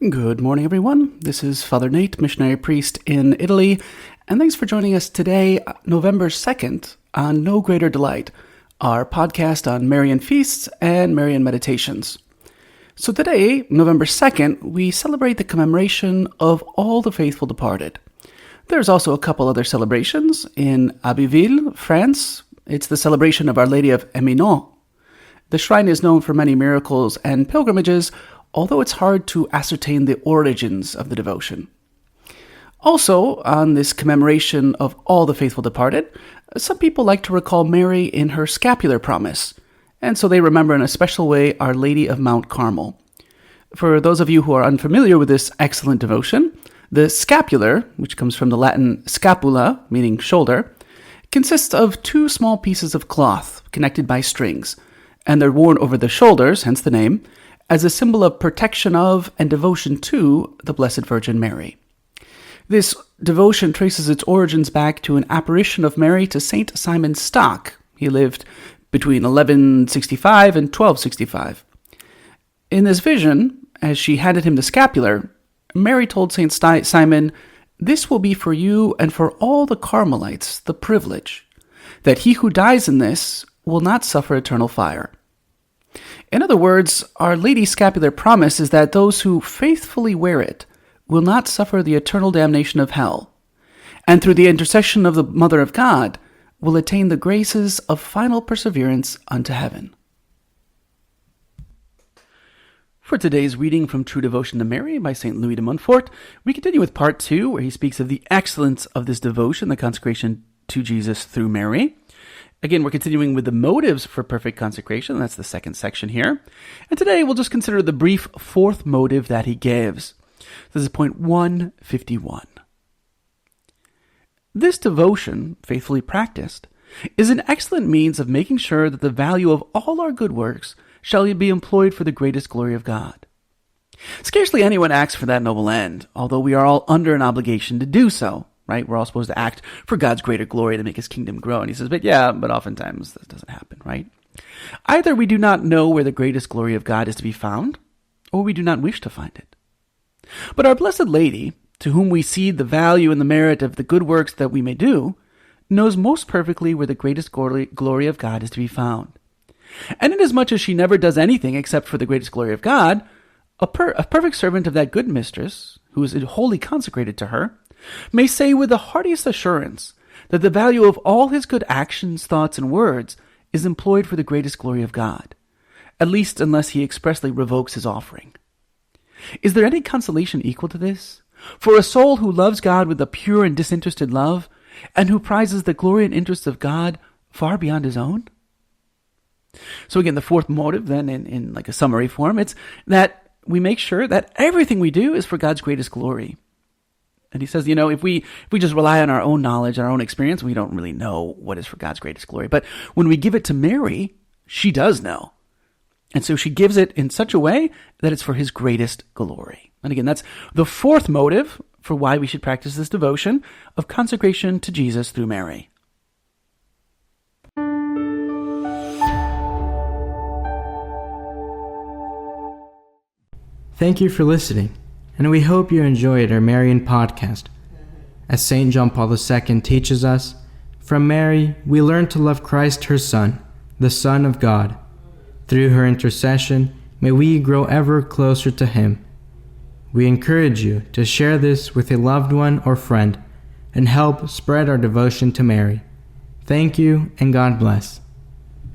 Good morning, everyone. This is Father Nate, missionary priest in Italy, and thanks for joining us today, November 2nd, on No Greater Delight, our podcast on Marian feasts and Marian meditations. So today, November 2nd, we celebrate the commemoration of all the faithful departed. There's also a couple other celebrations in Abbeville, France. It's the celebration of Our Lady of Emminont. The shrine is known for many miracles and pilgrimages, although it's hard to ascertain the origins of the devotion. Also, on this commemoration of all the faithful departed, some people like to recall Mary in her scapular promise, and so they remember in a special way Our Lady of Mount Carmel. For those of you who are unfamiliar with this excellent devotion, the scapular, which comes from the Latin scapula, meaning shoulder, consists of two small pieces of cloth connected by strings, and they're worn over the shoulders, hence the name, as a symbol of protection of and devotion to the Blessed Virgin Mary. This devotion traces its origins back to an apparition of Mary to Saint Simon Stock. He lived between 1165 and 1265. In this vision, as she handed him the scapular, Mary told Saint Simon, "This will be for you and for all the Carmelites the privilege, that he who dies in this will not suffer eternal fire." In other words, Our Lady's scapular promise is that those who faithfully wear it will not suffer the eternal damnation of hell, and through the intercession of the Mother of God, will attain the graces of final perseverance unto heaven. For today's reading from True Devotion to Mary by St. Louis de Montfort, we continue with part 2, where he speaks of the excellence of this devotion, the consecration to Jesus through Mary. Again, we're continuing with the motives for perfect consecration. That's the second section here. And today we'll just consider the brief fourth motive that he gives. This is point 151. This devotion, faithfully practiced, is an excellent means of making sure that the value of all our good works shall be employed for the greatest glory of God. Scarcely anyone acts for that noble end, although we are all under an obligation to do so. Right? We're all supposed to act for God's greater glory to make his kingdom grow. And he says, but oftentimes this doesn't happen, right? Either we do not know where the greatest glory of God is to be found, or we do not wish to find it. But our Blessed Lady, to whom we cede the value and the merit of the good works that we may do, knows most perfectly where the greatest glory of God is to be found. And inasmuch as she never does anything except for the greatest glory of God, a perfect servant of that good mistress, who is wholly consecrated to her, may say with the heartiest assurance that the value of all his good actions, thoughts, and words is employed for the greatest glory of God, at least unless he expressly revokes his offering. Is there any consolation equal to this? For a soul who loves God with a pure and disinterested love, and who prizes the glory and interests of God far beyond his own? So again, the fourth motive then in like a summary form, it's that we make sure that everything we do is for God's greatest glory. And he says, if we just rely on our own knowledge, our own experience, we don't really know what is for God's greatest glory. But when we give it to Mary, she does know. And so she gives it in such a way that it's for his greatest glory. And again, that's the fourth motive for why we should practice this devotion of consecration to Jesus through Mary. Thank you for listening, and we hope you enjoyed our Marian podcast. As St. John Paul II teaches us, from Mary we learn to love Christ, her Son, the Son of God. Through her intercession, may we grow ever closer to him. We encourage you to share this with a loved one or friend and help spread our devotion to Mary. Thank you, and God bless.